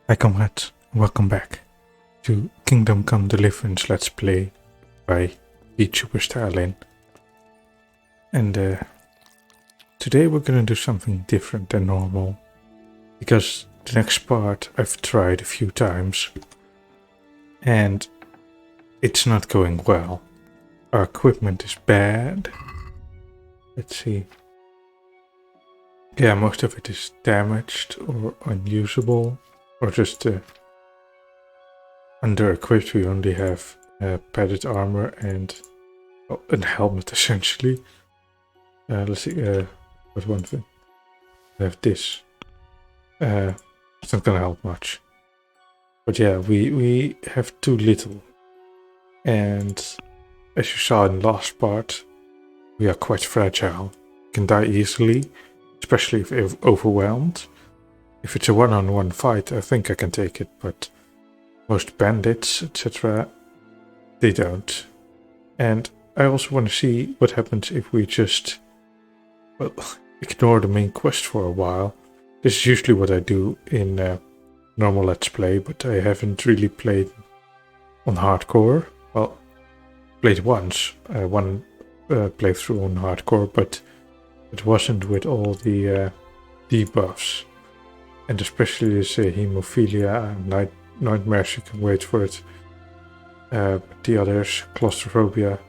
Hi comrades, welcome back to Kingdom Come Deliverance Let's Play by Vtuber Stalin. And today we're gonna do something different than normal, because the next part I've tried a few times and it's not going well. Our equipment is bad. Let's see. Yeah, most of it is damaged or unusable or just under-equipped. We only have padded armor and a helmet essentially. Let's see, what one thing. We have this. It's not gonna help much. But yeah, we have too little. And as you saw in the last part, we are quite fragile. Can die easily, especially if overwhelmed. If it's a one-on-one fight, I think I can take it, but most bandits, etc., they don't. And I also want to see what happens if we just, well, ignore the main quest for a while. This is usually what I do in normal Let's Play, but I haven't really played on hardcore. Well, played once, one playthrough on hardcore, but it wasn't with all the debuffs. And especially this hemophilia and nightmares, you can wait for it. The others, claustrophobia,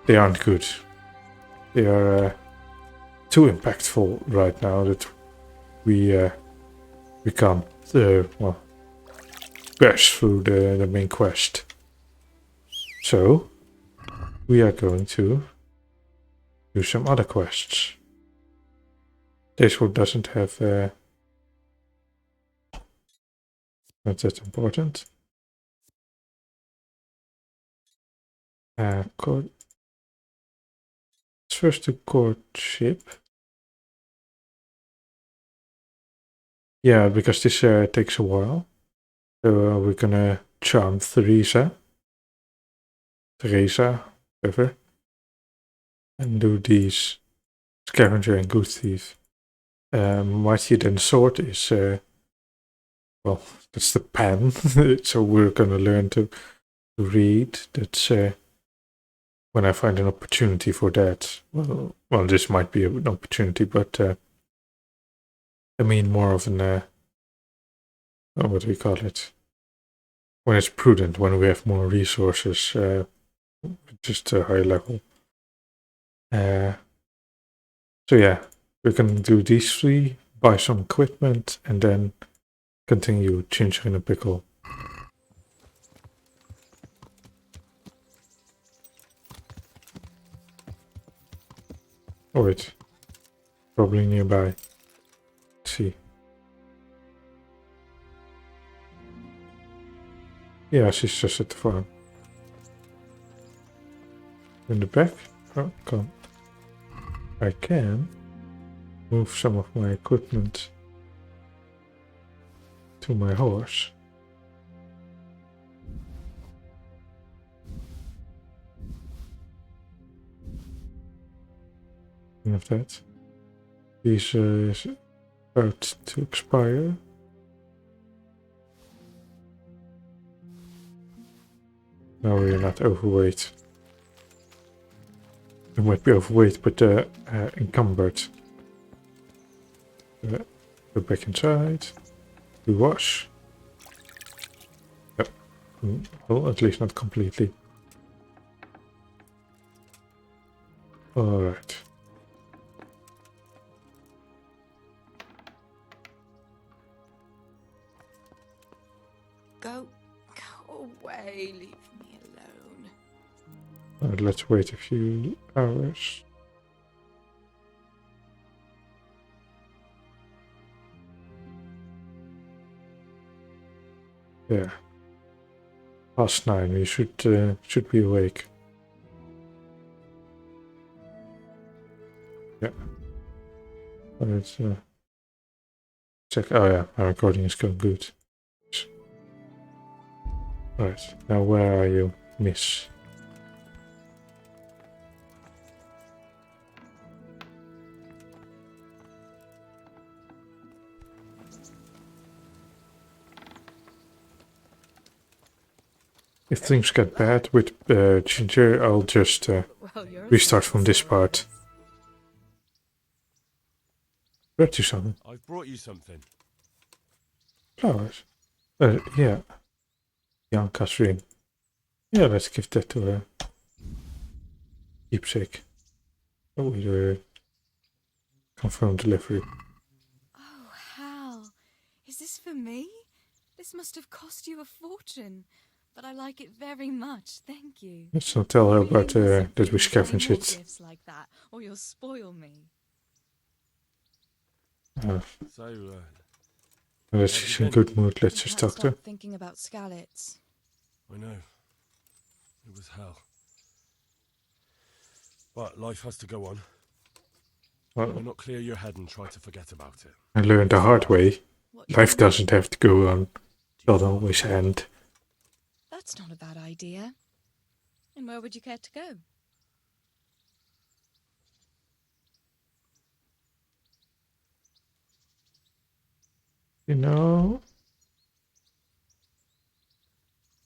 they aren't good. They are too impactful right now that we can't bash through the main quest. So we are going to do some other quests. This one doesn't have not that important. First to courtship. Yeah, because this takes a while. So we're gonna charm Teresa, whatever, and do these scavenger and good thief. Mightier than sword is well, that's the pen. So we're gonna learn to read. That's when I find an opportunity for that. Well, this might be an opportunity, but I mean more of an what do we call it? When it's prudent, when we have more resources, just a high level. So yeah, we can do these three, buy some equipment, and then continue Ginger in a Pickle. Oh wait, probably nearby. Let's see. Yeah, she's just at the farm. In the back? Oh, come. I can move some of my equipment to my horse. Of that. These is about to expire. Now we're not overweight. We might be overweight, but encumbered. Go back inside. We wash. Yep. Well, at least not completely. Alright. Go away, leave me alone. Alright, let's wait a few hours. Yeah. Past 9, we should be awake. Yeah. Let's check. Oh yeah, my recording is going good. Right, now where are you, miss? if things get bad with Ginger, I'll just Well, you're a restart sensible from this sort. part. Brought you something. I've brought you something. Flowers. Yeah. Bianca's ring. Yeah, let's give that to her. Keepsake. Oh, we confirm delivery. Oh, Hal. Is this for me? This must have cost you a fortune. But I like it very much, thank you. Let's not tell her Really about mustn't that we be getting scavenge more it. gifts like that, or you'll spoil me. So, Let's she's in good mood. Let's I just can't talk to her. stop thinking about Skalitz. I know. It was hell. But life has to go on. Why Well, not clear your head and try to forget about it? I learned the hard way. What do you Life mean? doesn't have to go on. It doesn't always end. That's not a bad idea. And where would you care to go? You know,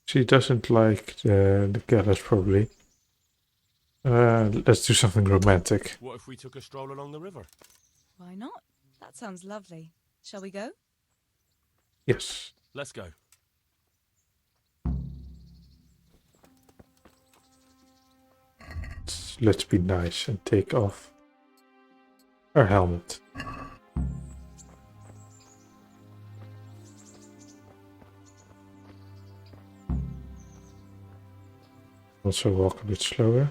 she doesn't like the Gallus probably. Let's do something romantic. What if we took a stroll along the river? Why not? That sounds lovely. Shall we go? Yes. Let's go. Let's be nice and take off our helmet. Also walk a bit slower.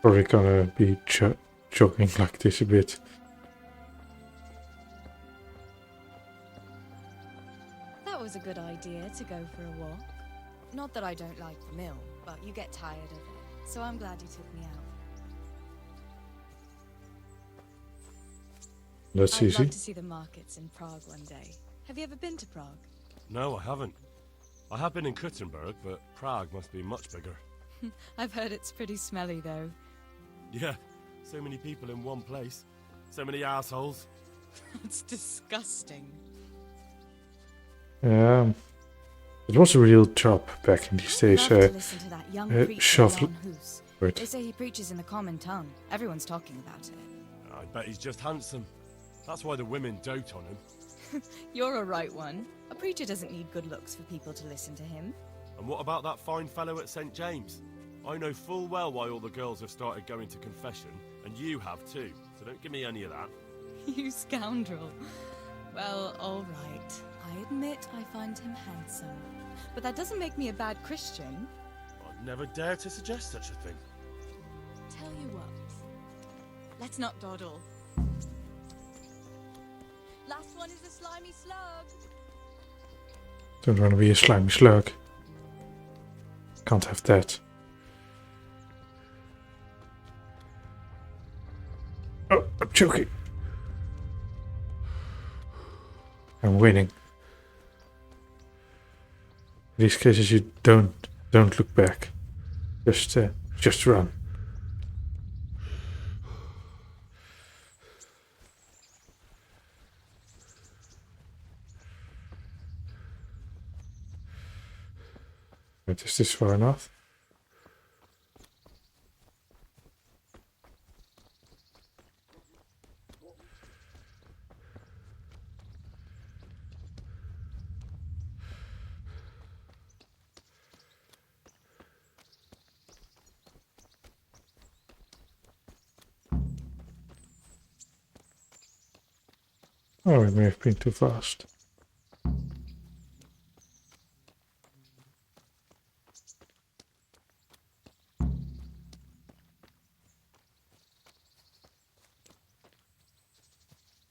Probably gonna be jogging like this a bit. That was a good idea to go for a walk. Not that I don't like the mill, but you get tired of it. So I'm glad you took me out. That's I'd easy. love to see the markets in Prague one day. Have you ever been to Prague? No, I haven't. I have been in Kuttenberg, but Prague must be much bigger. I've heard it's pretty smelly though. Yeah, so many people in one place. So many assholes. It's disgusting. It was a real job back in these days. Love to listen to that young preacher, shuffle- Jan Hus. Wait. They say he preaches in the common tongue. Everyone's talking about it. I bet he's just handsome. That's why the women dote on him. You're a right one. A preacher doesn't need good looks for people to listen to him. And what about that fine fellow at St. James? I know full well why all the girls have started going to confession, and you have too, so don't give me any of that. You scoundrel. Well, all right. I admit I find him handsome. But that doesn't make me a bad Christian. I'd never dare to suggest such a thing. Tell you what. Let's not dawdle. Last one is a slimy slug. Don't want to be a slimy slug. Can't have that. Oh, I'm choking. I'm winning. In these cases, you don't look back. Just run. Wait, is this far enough? Oh, it may have been too fast.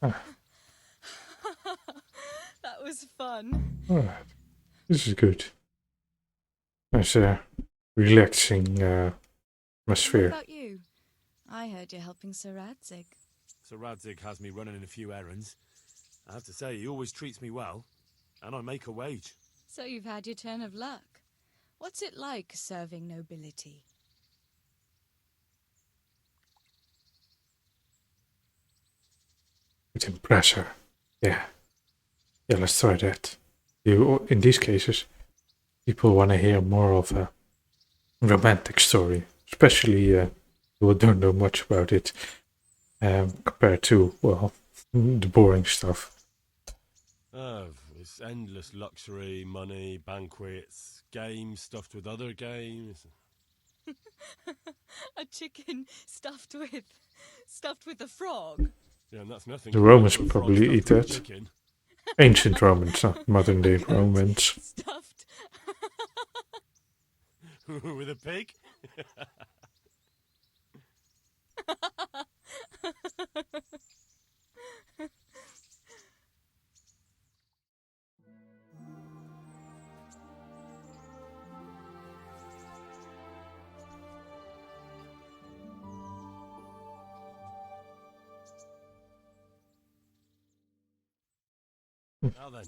That was fun. Alright. This is good. Nice, relaxing What atmosphere. about you? I heard you're helping Sir Radzig. So Radzig has me running in a few errands. I have to say, he always treats me well, and I make a wage. So you've had your turn of luck. What's it like serving nobility? It's impress her. Yeah. Yeah, let's try that. You, in these cases, people want to hear more of a romantic story, especially who don't know much about it compared to, well, the boring stuff. Oh, it's endless luxury, money, banquets, games stuffed with other games. A chicken stuffed with a frog. Yeah, and that's nothing The compared Romans to a frog probably eat stuffed with that. chicken. Ancient Romans, not modern A day goat Romans. stuffed. With a pig? Now then,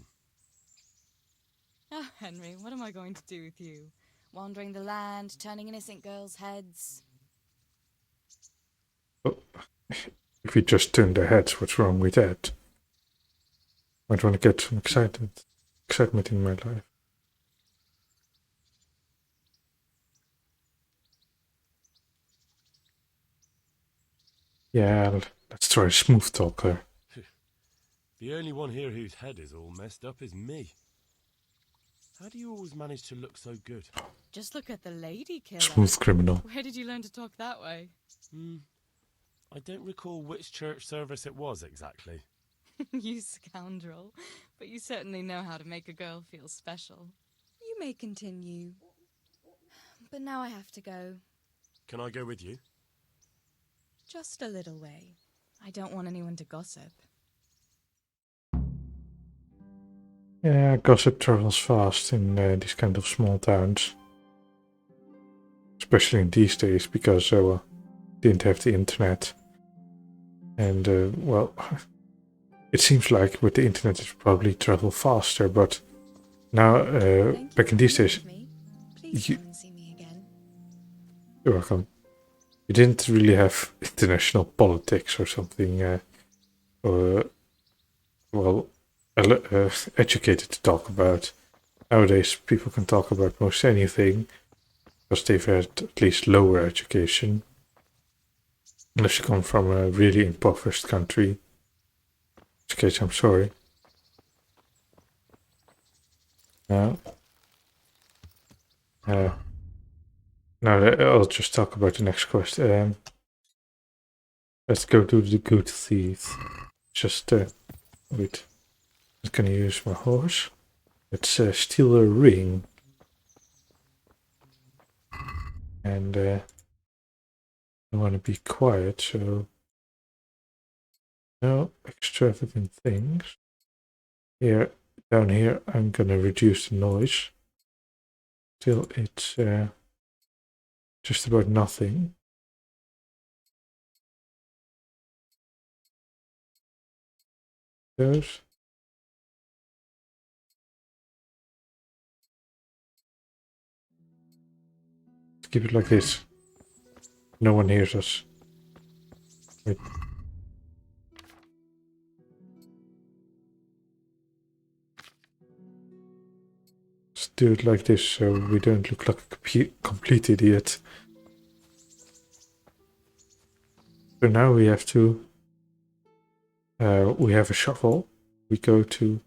Oh, Henry, what am I going to do with you? Wandering the land, turning innocent girls' heads. Oh, if we just turn their heads, what's wrong with that? Might want to get some excitement in my life. Yeah, let's try a smooth talker. the only one here whose head is all messed up is me. How do you always manage to look so good? Just look at the lady killer. Smooth criminal. Where did you learn to talk that way? I don't recall which church service it was exactly. You scoundrel. But you certainly know how to make a girl feel special. You may continue. But now I have to go. Can I go with you? Just a little way. I don't want anyone to gossip. Yeah, gossip travels fast in these kind of small towns. Especially in these days, because well, didn't have the internet. And, well, it seems like with the internet it probably travel faster, but now, back in these days, Please come and see me again. you're welcome. You didn't really have international politics or something, or, well, educated to talk about. Nowadays, people can talk about most anything because they've had at least lower education. Unless you come from a really impoverished country. In which case, I'm sorry. Now, I'll just talk about the next quest. Let's go to the good thief. Just, wait. I'm gonna use my horse. Let's steal a ring. And I want to be quiet, so no extravagant things. Here, down here, I'm gonna reduce the noise till it's just about nothing. Those. Keep it like this. No one hears us. Wait. Let's do it like this so we don't look like a complete idiot. So now we have to... we have a shovel. We go to...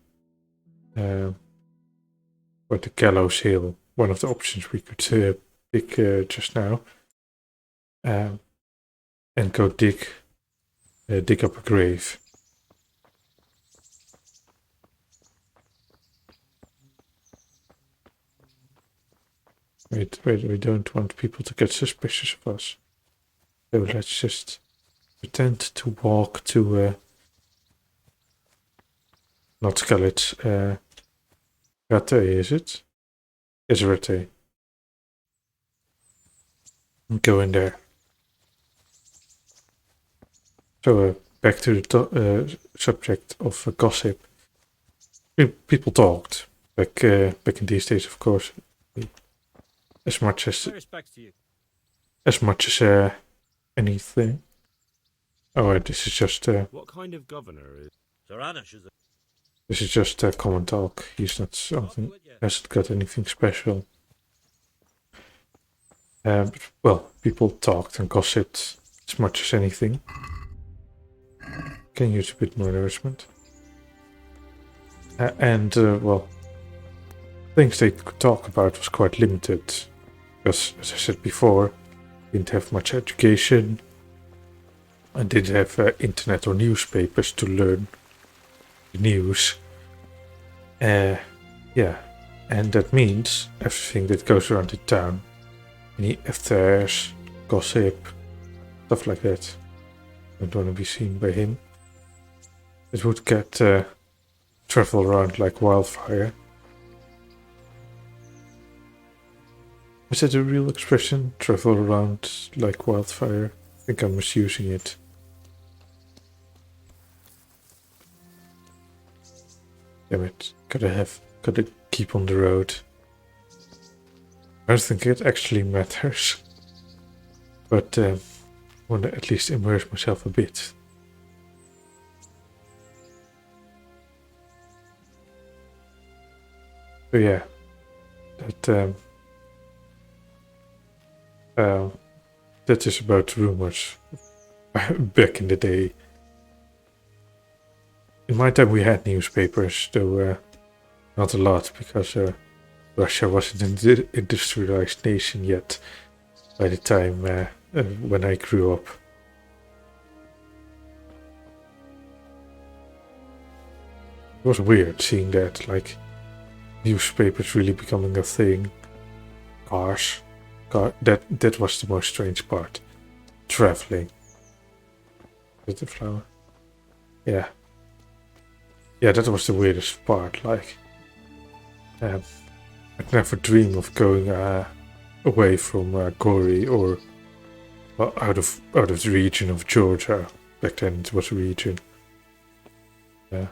what, the Gallows Hill. One of the options we could pick just now. And go dig up a grave. Wait, we don't want people to get suspicious of us. So let's just pretend to walk to, not Skelet, Rate, is it? Yes, Rate. Go in there. So, back to the subject of gossip. People talked back in these days, of course. As much as anything. Oh, this is just What kind of governor is... Sir Anish is This is just common talk. He's not something, hasn't got anything special. Well, people talked and gossiped as much as anything. Can use a bit more nourishment. Well, things they could talk about was quite limited. Because, as I said before, didn't have much education. And didn't have internet or newspapers to learn the news. Yeah, and that means everything that goes around the town, any affairs, gossip, stuff like that, don't want to be seen by him. It would get travel around like wildfire. Is that a real expression? Travel around like wildfire? I think I'm misusing it. Damn it, gotta keep on the road. I don't think it actually matters. But I want to at least immerse myself a bit. So yeah, that is about rumors back in the day. In my time we had newspapers, though not a lot, because Russia wasn't an industrialized nation yet by the time when I grew up. It was weird seeing that, like, newspapers really becoming a thing. Cars. That was the most strange part. Traveling. Is it the flower? Yeah. Yeah, that was the weirdest part, like... I'd never dream of going away from Gori or out of the region of Georgia. Back then it was a region. To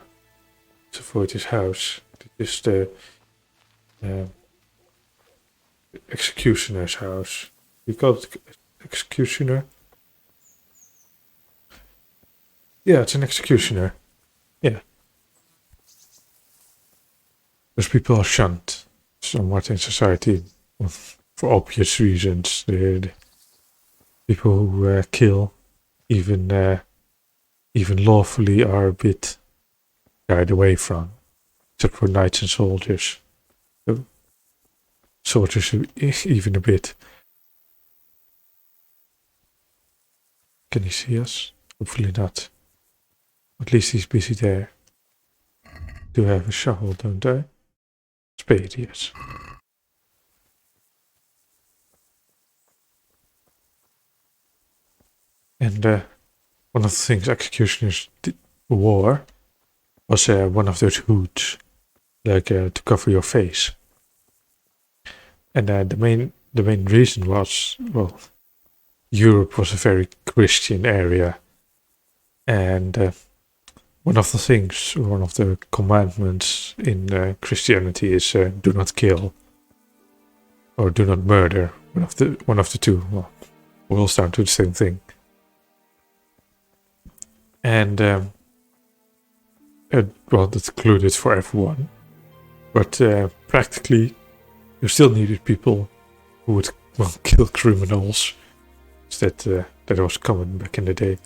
avoid his house. This is the executioner's house. You call it executioner? Yeah, it's an executioner. Yeah. Those people are shunned somewhat in society for obvious reasons. The people who kill, even lawfully, are a bit shied away from, except for knights and soldiers. Soldiers even a bit. Can he see us? Hopefully not. At least he's busy there. Do have a shovel, don't I? Spade, yes. And one of the things executioners wore was one of those hoods, like to cover your face. And the main reason was, well, Europe was a very Christian area, and one of the commandments in Christianity is do not kill or do not murder. One of the two. Well, boils down to the same thing. And well, that's included for everyone, but practically, you still needed people who would kill criminals. That was common back in the day.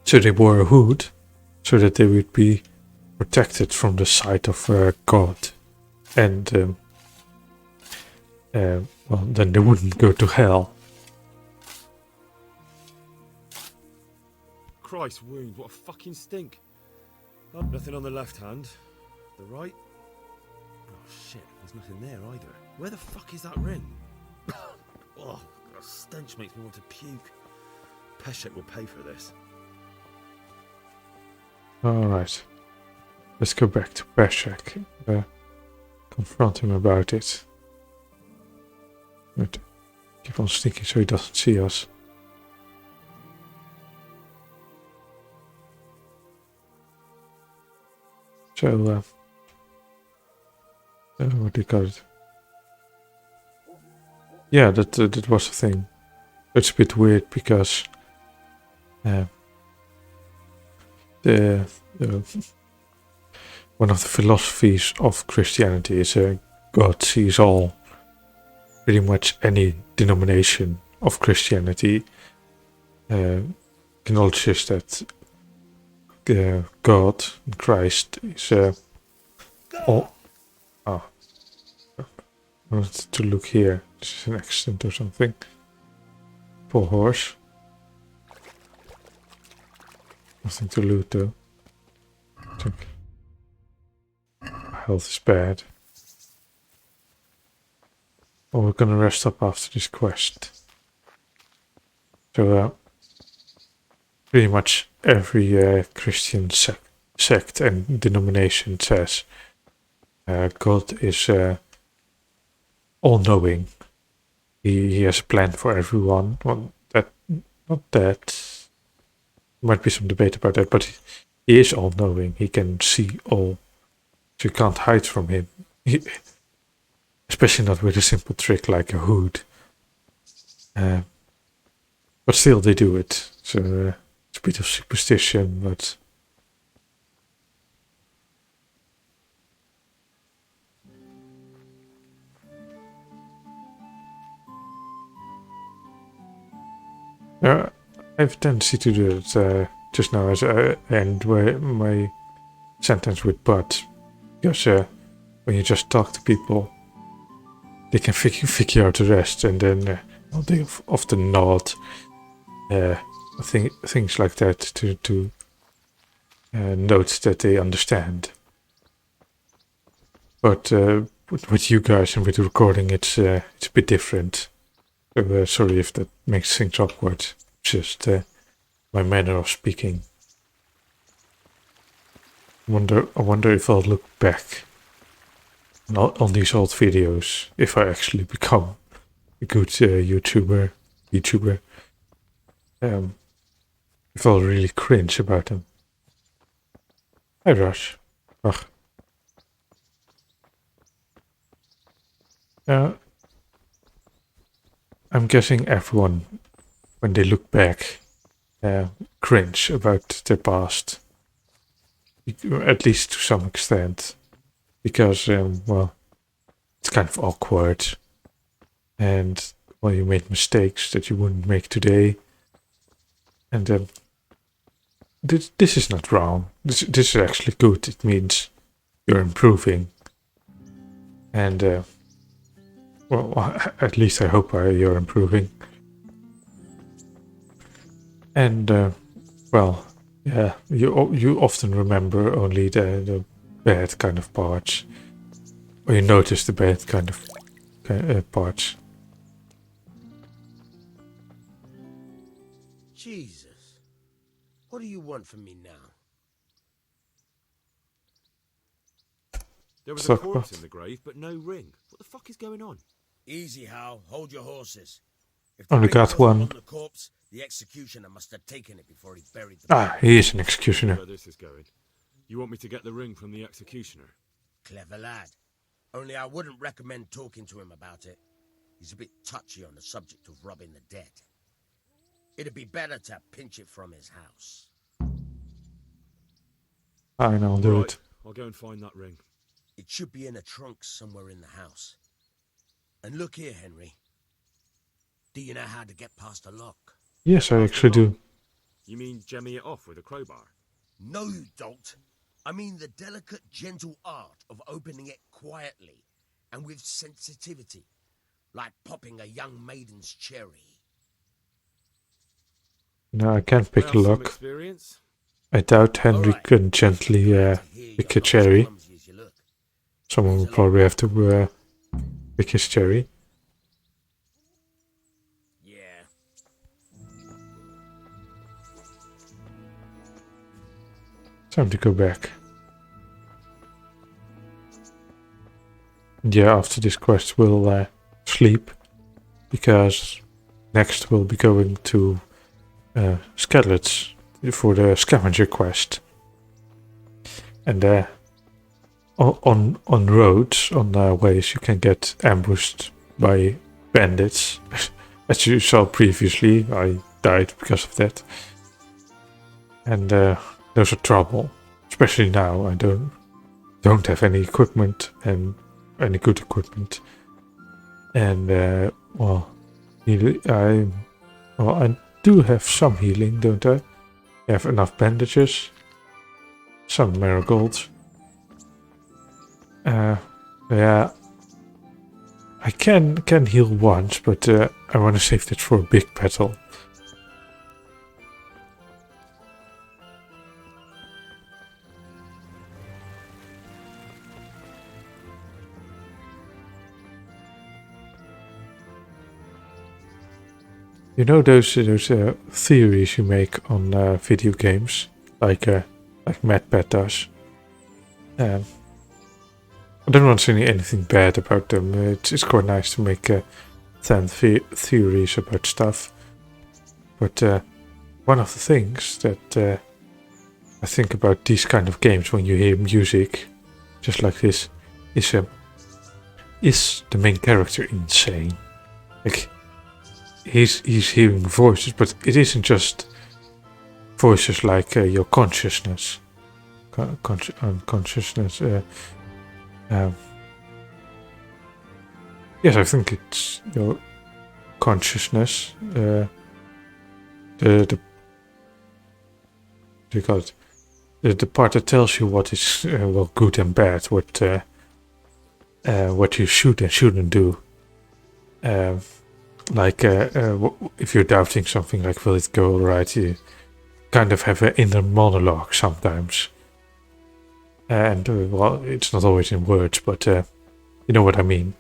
So they wore a hood, so that they would be protected from the sight of God, and well, then they wouldn't go to hell. Christ wound, what a fucking stink. Oh, nothing on the left hand. The right? Oh shit, there's nothing there either. Where the fuck is that ring? Oh, the stench makes me want to puke. Peshek will pay for this. Alright. Let's go back to Peshek and confront him about it. But keep on sneaking so he doesn't see us. So, what do you call it? Yeah, that was a thing. It's a bit weird because the one of the philosophies of Christianity is God sees all. Pretty much any denomination of Christianity acknowledges that God, Christ, is all. Oh, I wanted to look here. This is an accident or something. Poor horse. Nothing to loot though. I think health is bad. Well, we're gonna rest up after this quest. So, pretty much every Christian sect and denomination says God is all-knowing. He has a plan for everyone. Well, not that. Might be some debate about that, but he is all-knowing. He can see all, so you can't hide from him. Especially not with a simple trick like a hood. But still, they do it. So it's a bit of superstition, but I have a tendency to do it just now as I end my sentence with "but," because when you just talk to people, they can figure out the rest, and then they often nod, things like that to note that they understand. But with you guys and with the recording, it's a bit different. So, sorry if that makes things awkward. Just my manner of speaking. I wonder if I'll look back on these old videos if I actually become a good VTuber. If I'll really cringe about them. Hi Rush. Ugh. I'm guessing everyone, when they look back, cringe about their past. At least to some extent. Because, well, it's kind of awkward. And, well, you made mistakes that you wouldn't make today. And this is not wrong. This is actually good. It means you're improving. And, well, at least I hope you're improving. And, well, yeah, you often remember only the bad kind of parts. Or you notice the bad kind of parts. Jesus. What do you want from me now? There was a Talk corpse about- in the grave, but no ring. What the fuck is going on? Easy, Hal. Hold your horses. If Only ring got wasn't one. on the corpse, the executioner must have taken it before he buried the Ah, he is an executioner. Where this is going. You want me to get the ring from the executioner? Clever lad. Only I wouldn't recommend talking to him about it. He's a bit touchy on the subject of robbing the dead. It'd be better to pinch it from his house. Fine, I'll do Right, it. I'll go and find that ring. It should be in a trunk somewhere in the house. And look here, Henry. Do you know how to get past a lock? Yes, I actually do. You mean jemming it off with a crowbar? No, you don't. I mean the delicate, gentle art of opening it quietly and with sensitivity, like popping a young maiden's cherry. No, I can't pick I a have some lock. experience. I doubt Henry Alright. can gently Glad to hear pick you're a not as cherry. clumsy as you look. Someone will probably have to pick his cherry. Yeah. Time to go back. And yeah, after this quest we'll sleep. Because next we'll be going to Skeletons for the scavenger quest. And on roads, on ways, you can get ambushed by bandits. As you saw previously, I died because of that. And those are trouble. Especially now, I don't don't have any equipment and any good equipment. And I do have some healing, don't I? I have enough bandages, some marigolds. Yeah, I can heal once, but I want to save that for a big battle. You know those theories you make on video games, like MadPat does. I don't want to say anything bad about them. It's quite nice to make theories about stuff. But one of the things that I think about these kind of games when you hear music, just like this, is the main character insane? Like he's hearing voices, but it isn't just voices like your consciousness, unconsciousness. Yes, I think it's your consciousness. The what do you call it? The part that tells you what is good and bad, what you should and shouldn't do. If you're doubting something, like will it go right, you kind of have an inner monologue sometimes. And it's not always in words, but you know what I mean.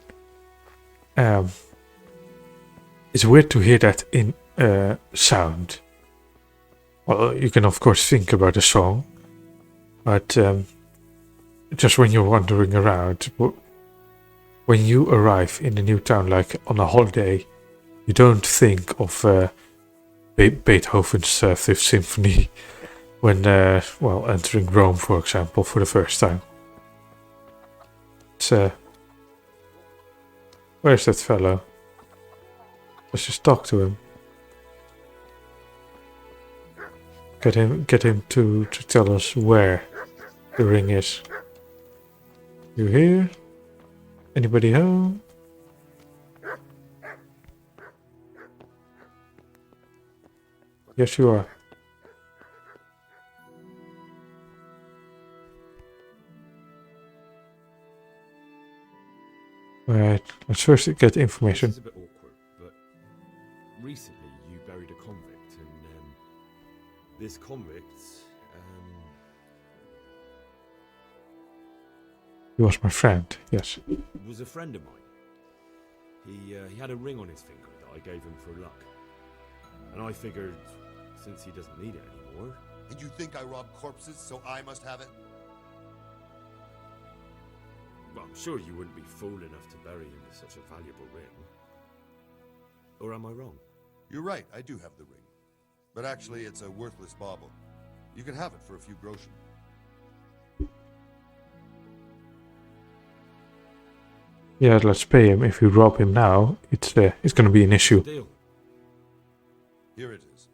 It's weird to hear that in sound. Well, you can of course think about a song, but just when you're wandering around, when you arrive in a new town, like on a holiday, you don't think of Beethoven's Fifth Symphony when, entering Rome, for example, for the first time. It's where's that fellow? Let's just talk to him. Get him to tell us where the ring is. You here? Anybody home? Yes, you are. Alright, let's first get information. This is a bit awkward, but recently you buried a convict, and this convict, He was my friend, yes. was a friend of mine. He had a ring on his finger that I gave him for luck, and I figured since he doesn't need it anymore. And you think I rob corpses, so I must have it? Well, I'm sure you wouldn't be fool enough to bury him with such a valuable ring. Or am I wrong? You're right, I do have the ring. But actually, it's a worthless bauble. You can have it for a few groschen. Yeah, let's pay him. If we rob him now, it's going to be an issue. Deal. Here it is.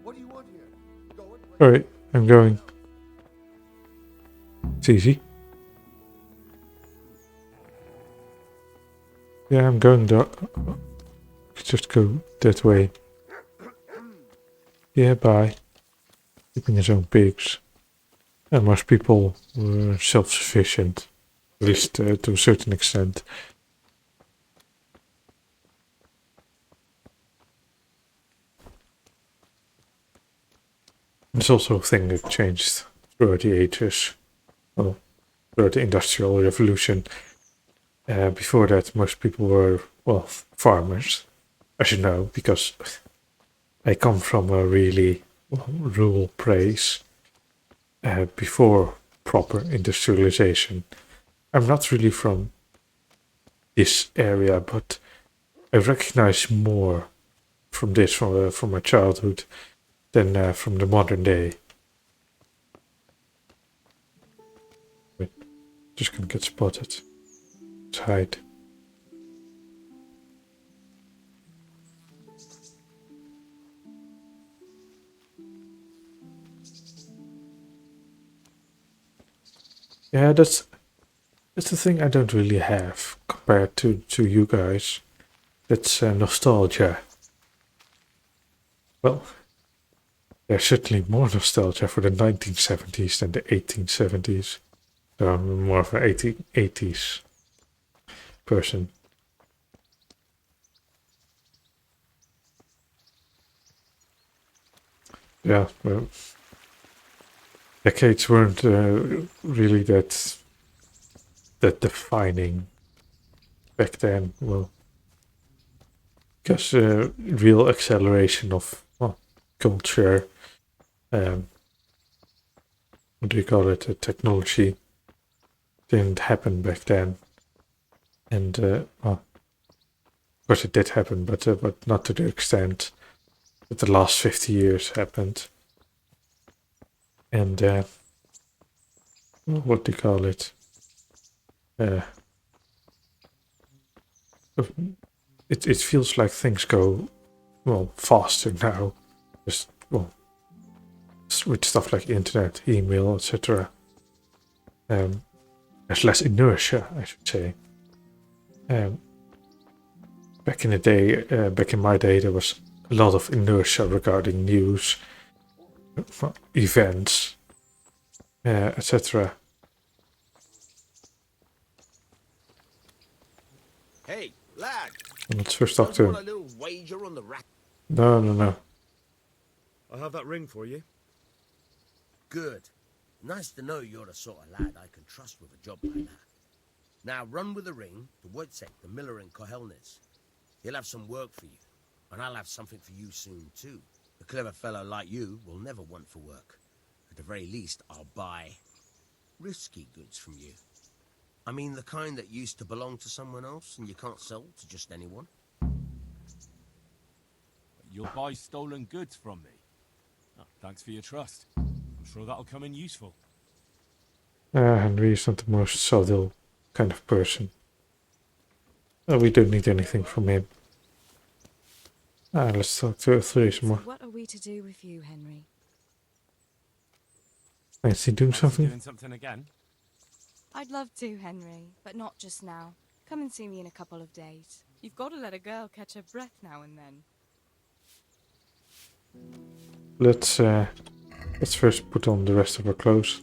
What do you want here? Going? Alright, I'm going. It's easy. Yeah, I'm going there. Just go that way. Yeah, bye. Keeping his own pigs. And most people were self-sufficient, at least to a certain extent. It's also a thing that changed throughout the ages, well, throughout the Industrial Revolution. Before that, most people were, farmers, as you know, because I come from a really rural place. Before proper industrialization. I'm not really from this area, but I recognize more from this from my childhood than from the modern day. Wait, just gonna get spotted. Let's hide. Yeah, that's the thing I don't really have compared to you guys. That's nostalgia. Well, there's certainly more nostalgia for the 1970s than the 1870s. So I'm more of an 1880s person. Yeah, well, decades weren't really that defining back then. Well, because real acceleration of culture, um, what do you call it, technology, didn't happen back then. And well, of course it did happen, but not to the extent that the last 50 years happened. And what do you call it? Uh, it feels like things go well faster now. Just well, with stuff like internet, email, etc. There's less inertia, I should say. Um, back in the day, back in my day, there was a lot of inertia regarding news, events, etc. Hey, lad. Let's first talk Don't to you want him. a little wager on the rack? No, no, no. I have that ring for you. Good. Nice to know you're the sort of lad I can trust with a job like that. Now run with the ring to Wojciech, the miller in Kohelnitz. He'll have some work for you, and I'll have something for you soon too. A clever fellow like you will never want for work. At the very least, I'll buy risky goods from you. I mean the kind that used to belong to someone else and you can't sell to just anyone. You'll buy stolen goods from me. Oh, thanks for your trust. I'm sure that'll come in useful. Henry is not the most subtle kind of person. We don't need anything from him. Let's talk to Therese So more. what are we to do with you, Henry? Fancy doing Fancy something? doing something again? I'd love to, Henry, but not just now. Come and see me in a couple of days. You've got to let a girl catch her breath now and then. Let's first put on the rest of our clothes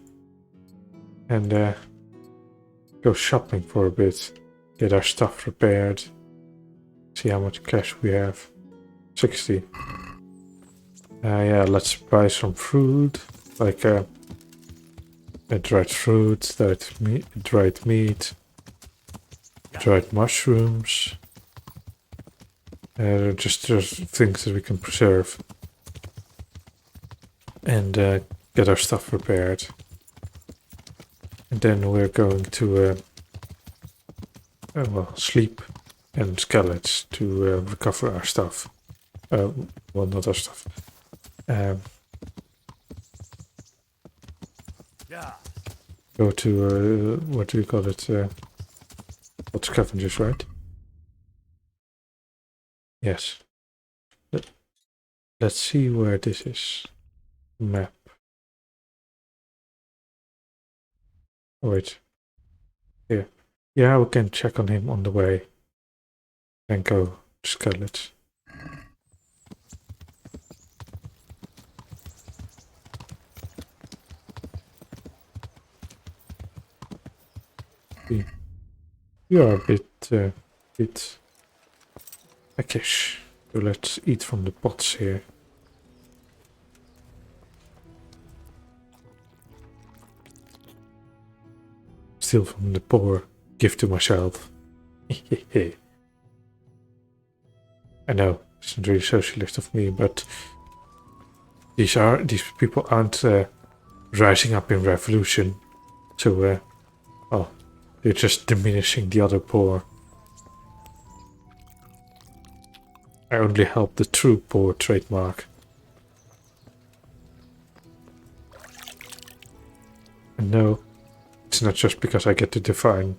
and go shopping for a bit. Get our stuff repaired. See how much cash we have. 60. Yeah, let's buy some food, like dried fruit, dried meat, dried mushrooms. Just things that we can preserve and get our stuff repaired. And then we're going to sleep and skellets to recover our stuff. Well, not our stuff. Go to what do you call it? What's scavengers, right? Yes. Let's see where this is. Map. Oh, wait. Here. Yeah, we can check on him on the way. And go to skellets. We are a bit peckish. So let's eat from the pots here. Steal from the poor, give to myself. I know, it's not really socialist of me, but these people aren't rising up in revolution. So, they're just diminishing the other poor. I only help the true poor trademark. And no, it's not just because I get to define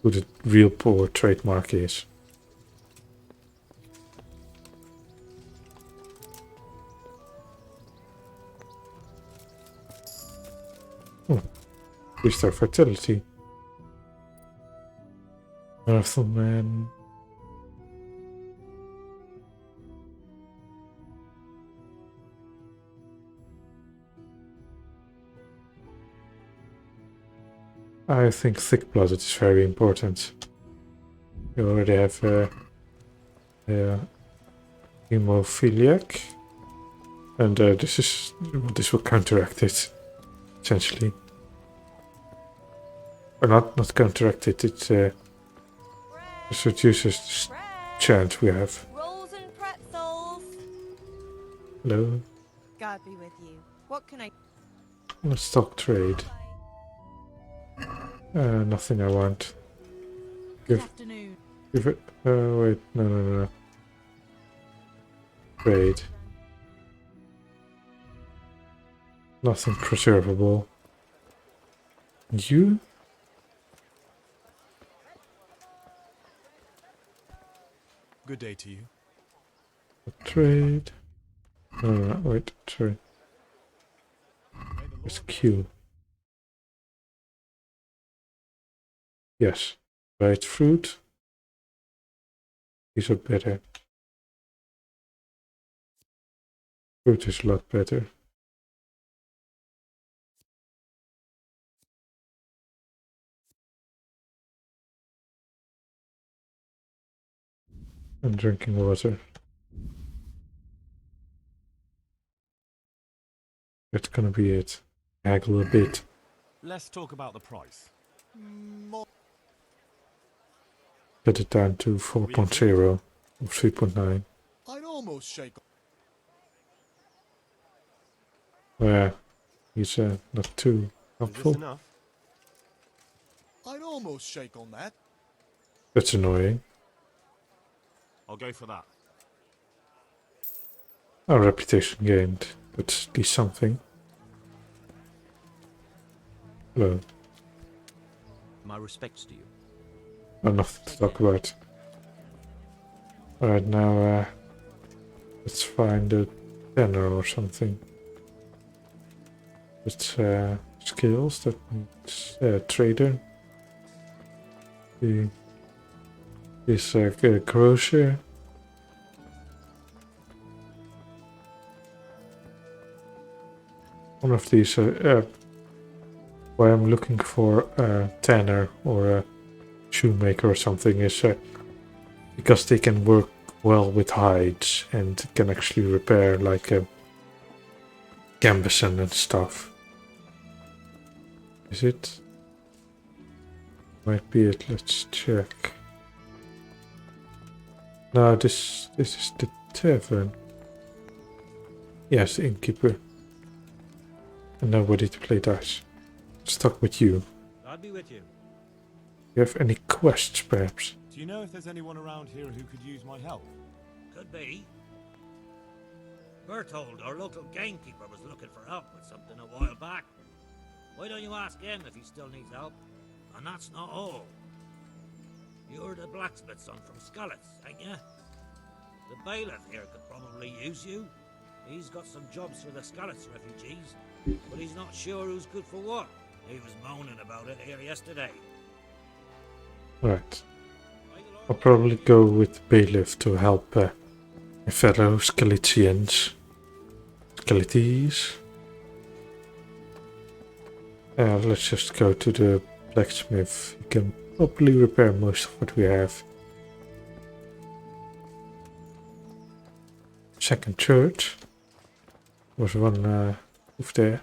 who the real poor trademark is. Increased our fertility. Marathon man. I think thick-blooded is very important. You already have hemophiliac, and this will counteract it, essentially. Or not counteract it. It just reduces the chance we have. Rolls and pretzels. Hello. God be with you. What can I? Let's talk trade. Nothing I want. Good afternoon. Give it. Wait. No. Trade. Nothing preservable. You? Good day to you. Trade. No, wait. Sorry. It's Q. Yes. Right fruit. These are better. Fruit is a lot better. And drinking water. That's gonna be it. Haggle a bit. Let's talk about the price. Get it down to 4.0 or 3.9. I'd almost shake. Yeah, he's not too Is helpful. this enough? I'd almost shake on that. That's annoying. I'll go for that. Our reputation gained. That's at least something. Hello. My respects to you. Oh, nothing to talk about. Alright, now let's find a tenor or something. It's skills, that means trader. Is a grocer. One of these, why I'm looking for a tanner or a shoemaker or something is because they can work well with hides and can actually repair like canvassing and stuff. Is it? Might be it. Let's check. No, this is the tavern. Yes, the innkeeper. And nobody to play dice. Stuck with you. I'll be with you. You have any quests, perhaps? Do you know if there's anyone around here who could use my help? Could be. Berthold, our local gamekeeper, was looking for help with something a while back. Why don't you ask him if he still needs help? And that's not all. You're the blacksmith's son from Skalitz, ain't you? The bailiff here could probably use you. He's got some jobs for the Skalitz refugees, but he's not sure who's good for what. He was moaning about it here yesterday. Right. I'll probably go with bailiff to help my fellow Skalitians. Skalites. Let's just go to the blacksmith. He can probably repair most of what we have. Second church. Was one over there.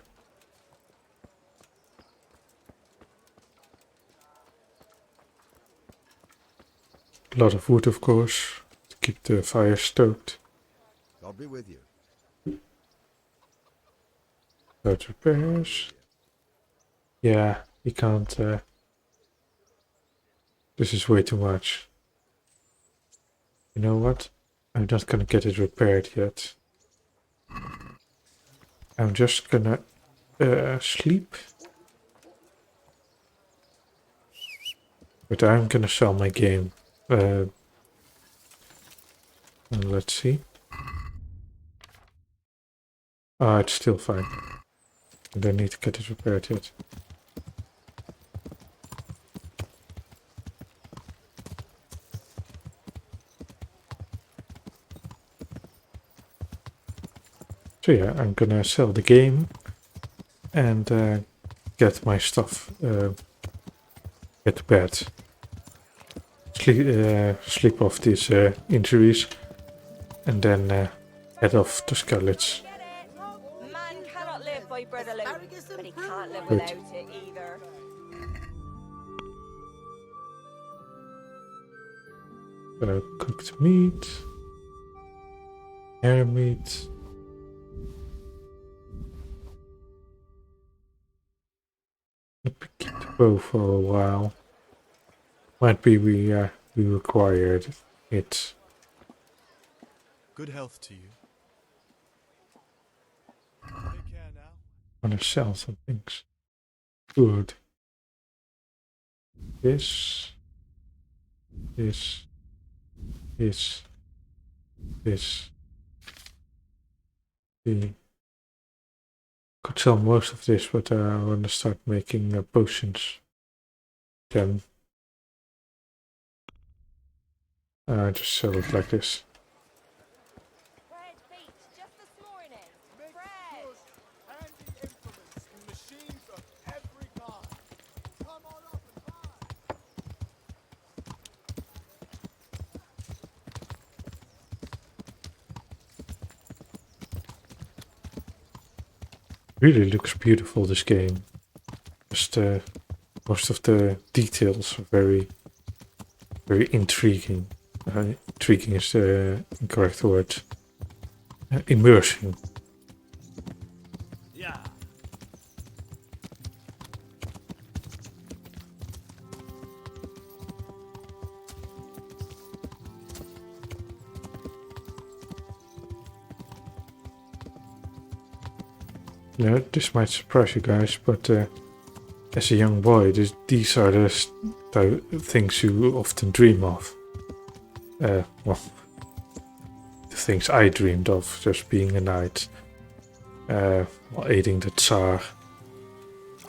A lot of wood, of course, to keep the fire stoked. I'll be with you. Start repairs. Yeah, you can't. This is way too much. You know what? I'm not gonna get it repaired yet. I'm just gonna sleep. But I'm gonna sell my game. And let's see. Ah, it's still fine. I don't need to get it repaired yet. So yeah, I'm gonna sell the game and get my stuff, get to bed. Sleep off these injuries and then head off to Skalitz. Man cannot live by bread alone, but he can't live Good. without it either. Cooked meat, hair meat. Keep the bow for a while. Might be we required it. Good health to you. Take care now. Wanna sell some things. Good. This. Could sell most of this, but I want to start making potions. Then just sell it like this. Bread baked just this morning. Bread. And the implements and machines of every kind. Come on up and buy. Really looks beautiful, this game. Just most of the details are very intriguing. Intriguing is the incorrect word. Immersing. Yeah. Now, this might surprise you guys, but as a young boy, these are the things you often dream of. Well, the things I dreamed of, just being a knight, while aiding the Tsar,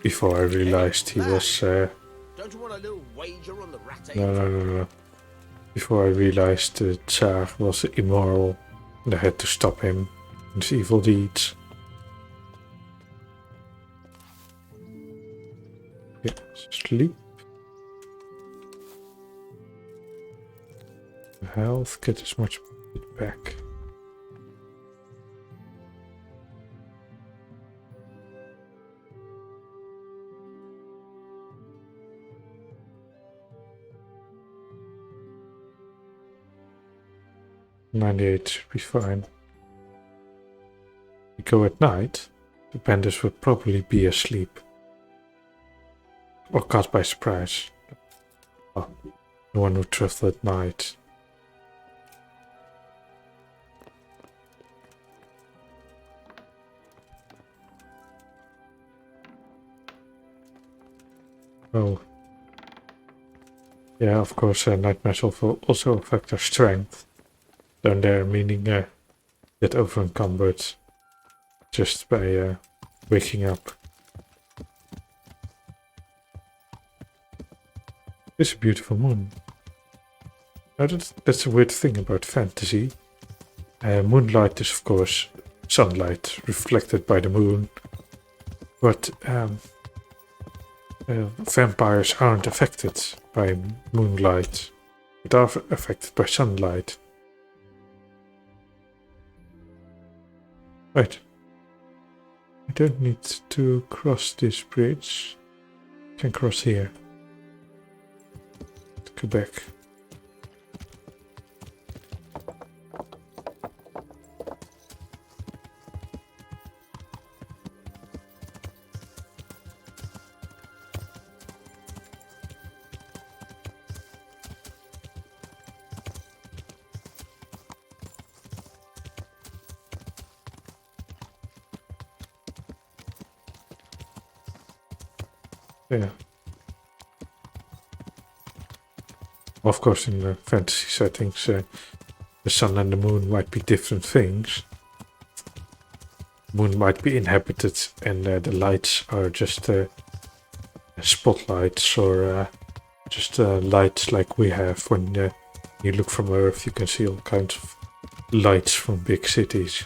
before I realized he was... Don't you want a little wager on the rat No. Before I realized the Tsar was immoral, and I had to stop him and his evil deeds. Yeah, sleep. Health, get as much back. $98 should be fine. We go at night, the bandits would probably be asleep. Or caught by surprise. Oh, no one would travel at night. Oh. Yeah, of course, nightmares will also affect our strength. Down there, meaning get over encumbered just by waking up. It's a beautiful moon. Now that's a weird thing about fantasy. Moonlight is of course sunlight reflected by the moon, but vampires aren't affected by moonlight, but are affected by sunlight. Right. I don't need to cross this bridge. I can cross here. Quebec. Yeah. Of course, in the fantasy settings, the sun and the moon might be different things. The moon might be inhabited and the lights are just spotlights or just lights like we have when you look from Earth. You can see all kinds of lights from big cities.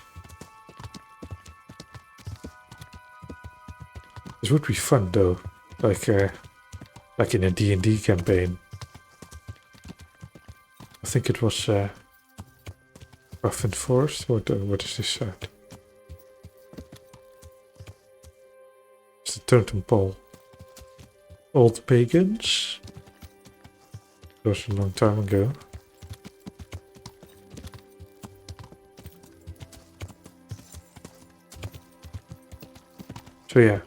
It would be fun though, like in a D&D campaign. I think it was Rough and Forest. What is this side? It's the totem pole. Old pagans. That was a long time ago. So yeah,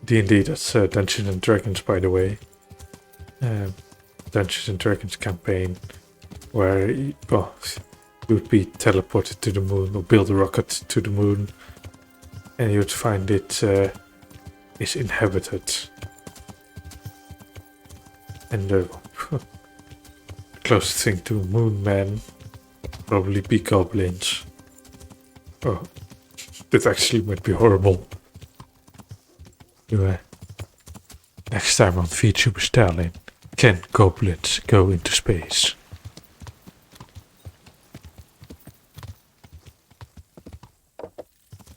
D&D, that's Dungeons and Dragons, by the way. Dungeons and Dragons campaign where you would be teleported to the moon or build a rocket to the moon, and you'd find it is inhabited. And the closest thing to moon men probably be goblins. Oh, that actually might be horrible. Next time on Vtuber Stalin, can goblins go into space?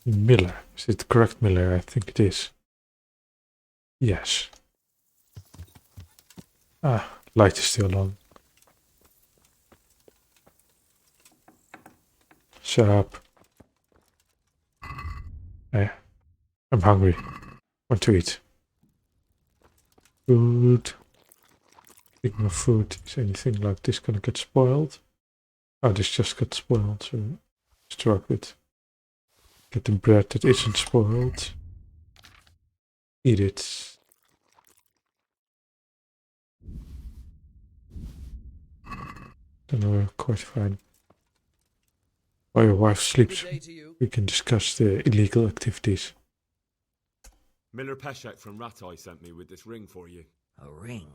Miller. Is it correct, Miller? I think it is. Yes. Light is still on. Shut up. I'm hungry. Want to eat. Food. Speaking of food, is anything like this gonna get spoiled? Oh, this just got spoiled, so struggle with. Get the bread that isn't spoiled. Eat it. Then we're quite fine. While your wife sleeps, we can discuss the illegal activities. Miller Peshek from Ratai sent me with this ring for you. A ring?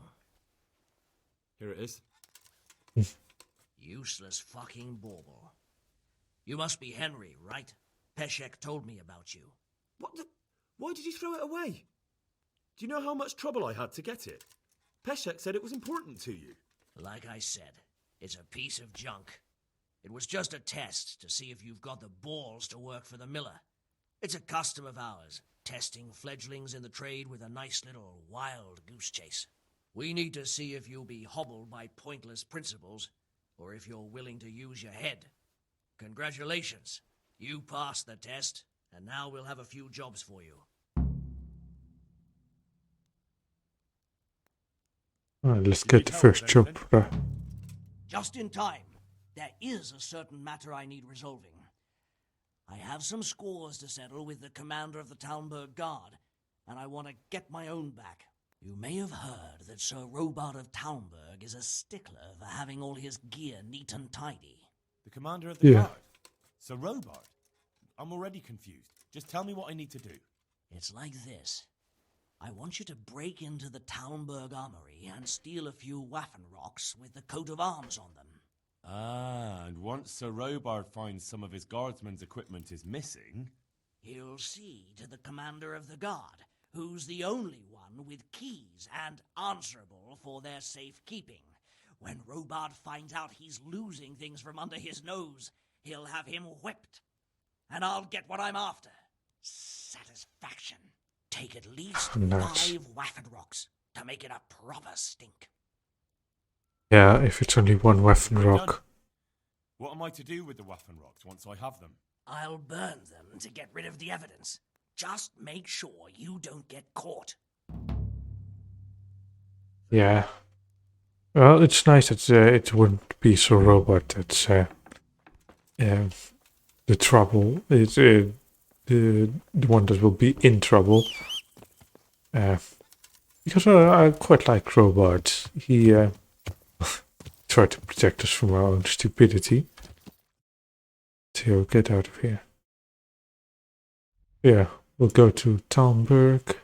Here it is. Useless fucking bauble. You must be Henry, right? Peshek told me about you. What the? Why did you throw it away? Do you know how much trouble I had to get it? Peshek said it was important to you. Like I said, it's a piece of junk. It was just a test to see if you've got the balls to work for the miller. It's a custom of ours, testing fledglings in the trade with a nice little wild goose chase. We need to see if you'll be hobbled by pointless principles, or if you're willing to use your head. Congratulations. You passed the test, and now we'll have a few jobs for you. Alright, let's get the first job. Just in time. There is a certain matter I need resolving. I have some scores to settle with the commander of the Talmberg Guard, and I want to get my own back. You may have heard that Sir Robard of Talmberg is a stickler for having all his gear neat and tidy. The commander of the guard? Sir Robard? I'm already confused. Just tell me what I need to do. It's like this. I want you to break into the Talmberg armory and steal a few Waffen rocks with the coat of arms on them. Ah, and once Sir Robard finds some of his guardsmen's equipment is missing... He'll see to the commander of the guard, who's the only one with keys and answerable for their safekeeping. When Robard finds out he's losing things from under his nose, he'll have him whipped. And I'll get what I'm after. Satisfaction. Take at least 5 Waffen rocks to make it a proper stink. Yeah, if it's only one Waffen rock. What am I to do with the Waffen rocks once I have them? I'll burn them to get rid of the evidence. Just make sure you don't get caught. Yeah. Well, it's nice that it wouldn't be so robot. That's the trouble. It's the one that will be in trouble. Because I quite like Robard. He tried to protect us from our own stupidity. So get out of here. Yeah, we'll go to Talmberg.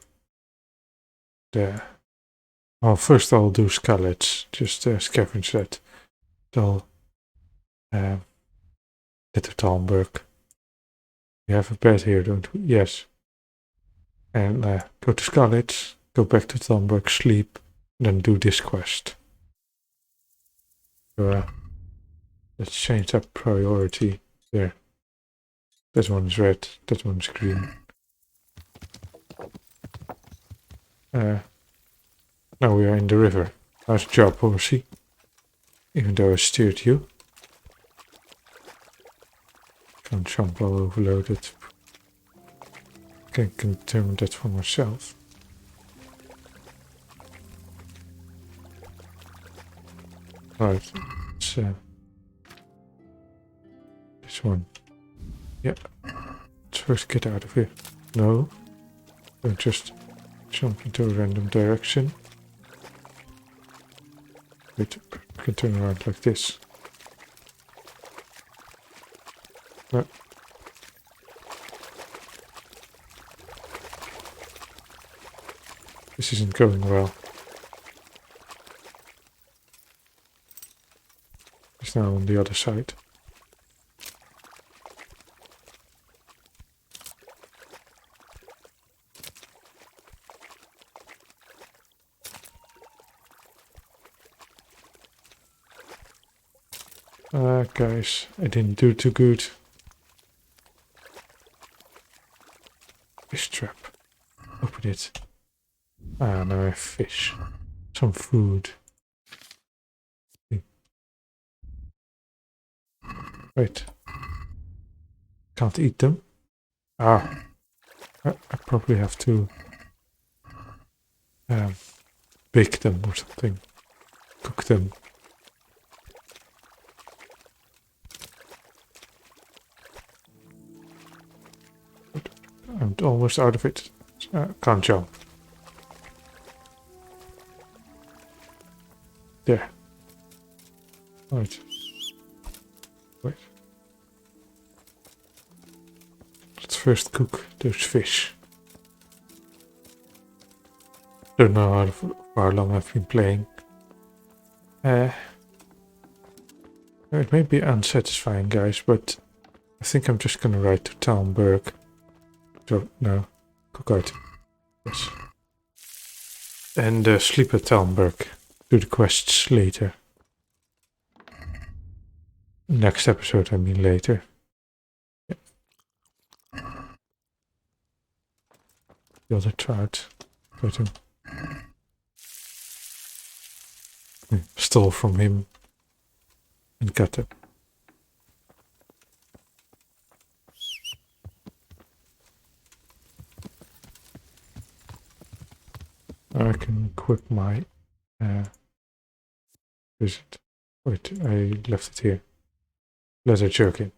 There. Oh, first I'll do Skallets. Just scavenge that. I'll get to Talmberg. We have a bed here, don't we? Yes. And go to Skallets, go back to Talmberg, sleep, and then do this quest. So let's change that priority there. That one is red. That one is green. Now we are in the river. Nice job, horsey. Even though I steered you. Can't jump while overloaded. Can determine that for myself. Right, it's this one. Yeah. Let's first get out of here. No. Don't just jump into a random direction. Wait, I can turn around like this. No. This isn't going well. It's now on the other side. Guys, I didn't do too good. Fish trap. Open it. Ah, now I have fish. Some food. Wait. Can't eat them. Ah. I probably have to bake them or something. Cook them. I'm almost out of it. Can't jump. There. Right. Wait. Let's first cook those fish. Don't know how long I've been playing. It may be unsatisfying, guys, but I think I'm just gonna ride to Talmberg. So, no. Cook out. Yes. And sleep at Talmberg. Do the quests later. Next episode, I mean later. Yeah. The other trout. Got him. Stole from him. And got him. I can equip my is it? Wait, I left it here. Leather jerkin.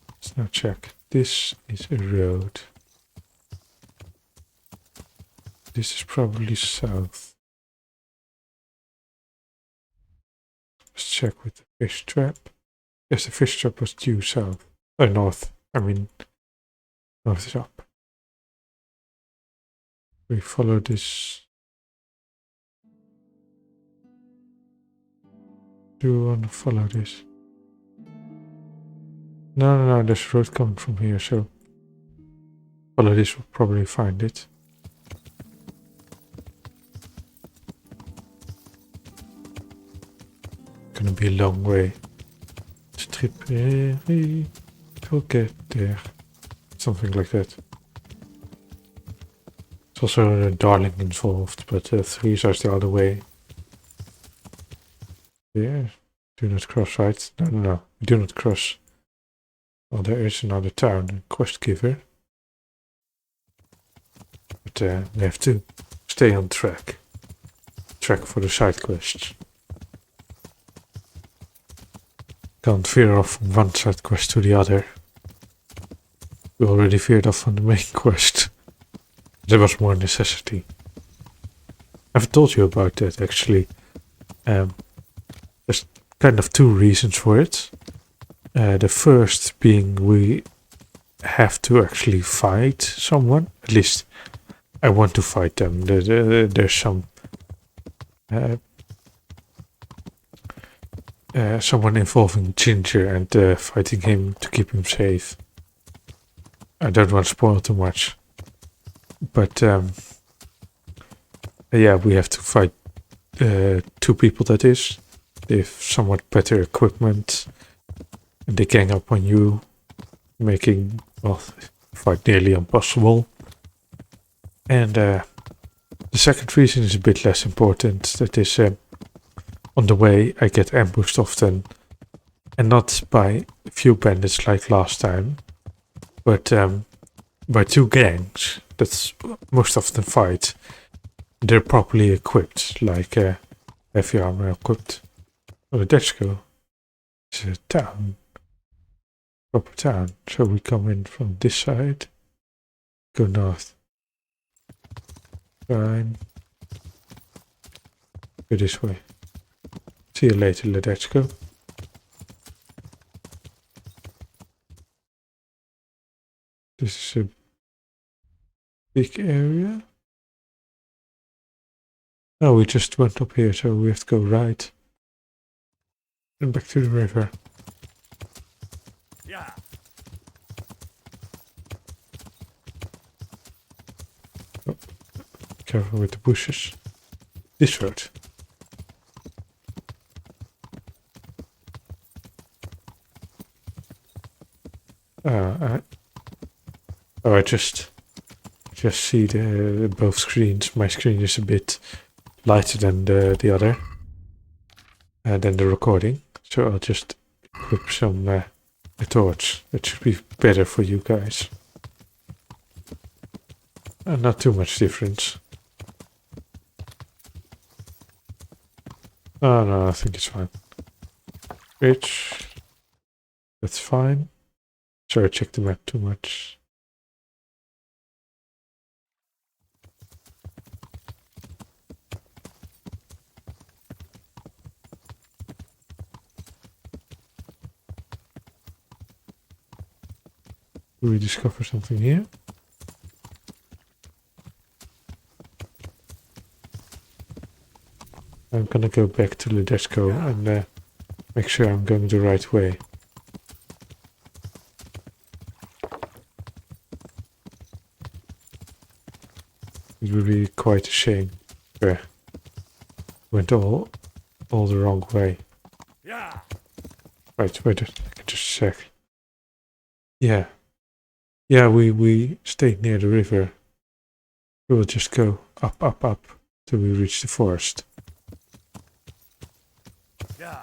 Let's now check. This is a road. This is probably south. Let's check with the fish trap. Yes, the fish trap was due south. North. I mean, north is up. We follow this. Do we want to follow this? No, there's a road coming from here, so follow this, we'll probably find it. Gonna be a long way. Stripperie, it will get there. Something like that. There's also a darling involved, but 3s are the other way. Yeah, do not cross, right? No, we do not cross. Well, there is another town, a quest giver. But we have to stay on track. Track for the side quests. Can't veer off from one side quest to the other. We already veered off from the main quest. There was more necessity. I've told you about that actually. There's kind of 2 reasons for it. The first being we have to actually fight someone. At least I want to fight them. There's some someone involving Ginger and fighting him to keep him safe. I don't want to spoil too much. But yeah, we have to fight 2 people, that is. they have somewhat better equipment, and they gang up on you, making, well, fight nearly impossible. And the second reason is a bit less important. That is, on the way I get ambushed often, and not by a few bandits like last time, but by two gangs that most often fight. They're properly equipped, like heavy armor equipped. Oh, let's go. It's a town. Proper town. So we come in from this side. Go north. Fine. Go this way. See you later, let's go. This is a big area. Oh, we just went up here, so we have to go right. And back to the river. Yeah. Oh, careful with the bushes. This road. I just see the both screens. My screen is a bit lighter than the other, than the recording. So I'll just equip some a torch. That should be better for you guys. Not too much difference. Oh no, I think it's fine. Bridge. That's fine. Sorry, I checked the map too much. Do we discover something here? I'm gonna go back to Ledesco and make sure I'm going the right way. It would be quite a shame. Went all the wrong way. Yeah. Wait just a sec. Yeah, we stayed near the river. We will just go up till we reach the forest. Yeah.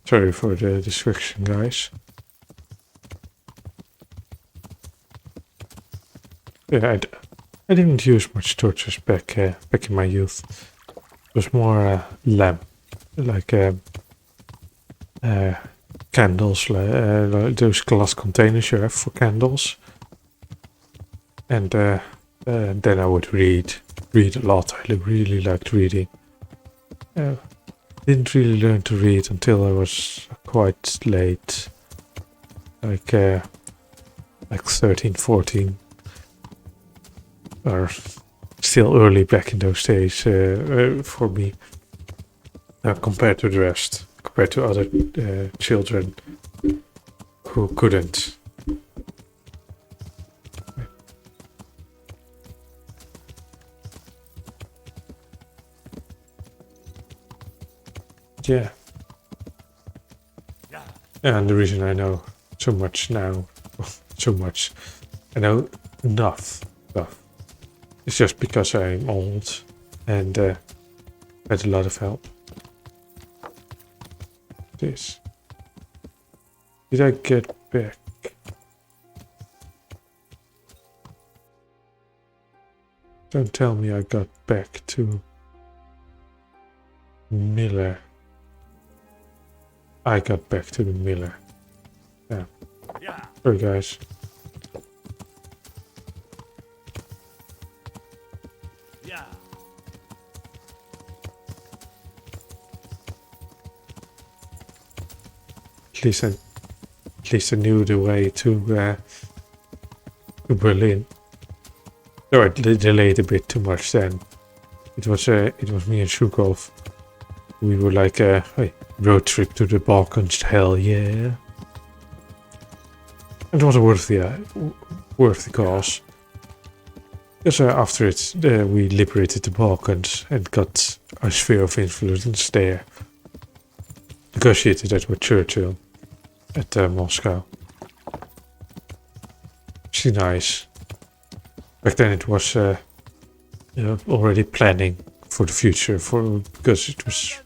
Sorry for the distraction, guys. Yeah, I didn't use much torches back in my youth. It was more lamp, like candles, like those glass containers you have for candles. And then I would read a lot. I really liked reading. Didn't really learn to read until I was quite late, like 13, 14. Or still early back in those days for me, compared to the rest, compared to other children who couldn't. Yeah. And the reason I know so much now, I know enough stuff. It's just because I'm old and had a lot of help. This. Did I get back? Don't tell me I got back to Miller. I got back to the Miller. Yeah. Sorry, guys. At least I knew the way to Berlin. No, I delayed a bit too much then. It was me and Shukov. We were like hey, road trip to the Balkans. Hell yeah! It was worth the cause. Because after it, we liberated the Balkans and got our sphere of influence there. Negotiated that with Churchill at Moscow. She nice. Back then it was already planning for the future because it was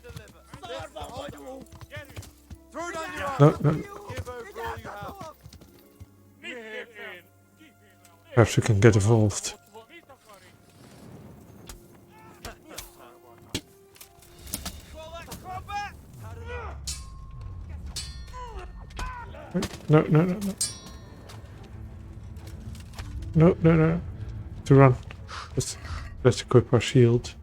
no. Give over all you have. Perhaps we can get involved. No. No. To run. Let's equip our shield.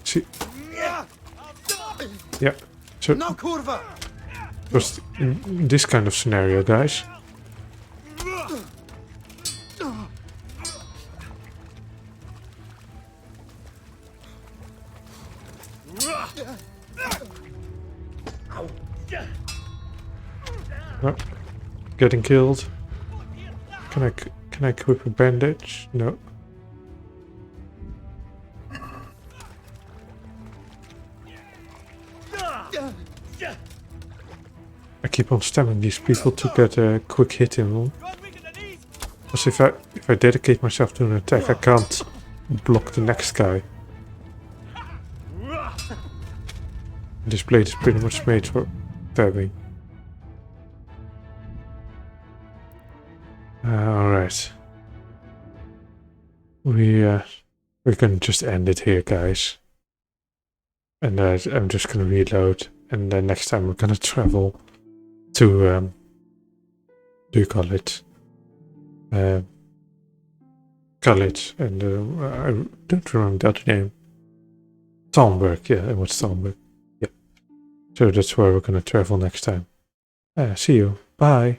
See. Yeah. So No kurwa! just in this kind of scenario, guys. No. Getting killed. Can I equip a bandage? No. I keep on stabbing these people to get a quick hit in them. Because if I dedicate myself to an attack, I can't block the next guy. This blade is pretty much made for stabbing. Alright. We can just end it here, guys. And I'm just gonna reload. And then next time we're gonna travel to do you call it? College, and I don't remember the other name. Talmberg, yeah, it was Talmberg. Yeah. So that's where we're gonna travel next time. See you. Bye.